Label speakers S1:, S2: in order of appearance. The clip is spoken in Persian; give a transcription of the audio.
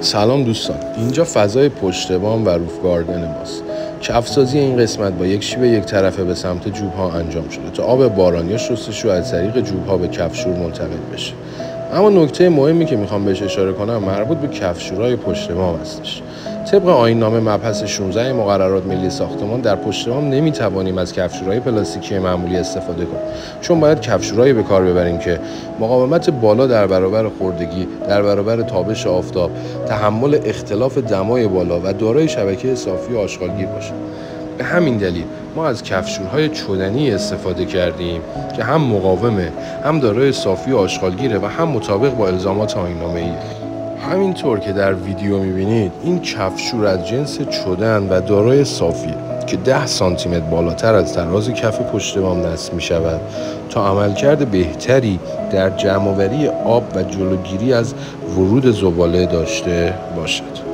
S1: سلام دوستان، اینجا فضای پشت بام و روف گاردن ماست. کفسازی این قسمت با یک شیب یک طرفه به سمت جوب ها انجام شده تا آب باران یا شستشو از طریق جوب ها به کفشور منتقل بشه. اما نکته مهمی که میخوام بهش اشاره کنم مربوط به کفشورهای پشت بام هستش. طبق آیین‌نامه مبحث 16 مقررات ملی ساختمان در پشت بام نمیتوانیم از کفشورهای پلاستیکی معمولی استفاده کنیم، چون باید کفشورهایی به کار ببریم که مقاومت بالا در برابر خوردگی، در برابر تابش آفتاب، تحمل اختلاف دمای بالا و دارای شبکه صافی و آشغالگیر باشه. به همین دلیل ما از کفشورهای چدنی استفاده کردیم که هم مقاومه، هم دارای صافی و آشغالگیره و هم مطابق با الزامات آیین‌نامه‌ای. همینطور که در ویدیو میبینید این کفشور از جنس چدن و دارای صافی که 10 سانتی متر بالاتر از تراز کف پشت بام نصب می شود تا عملکرد بهتری در جمع‌آوری آب و جلوگیری از ورود زباله داشته باشد.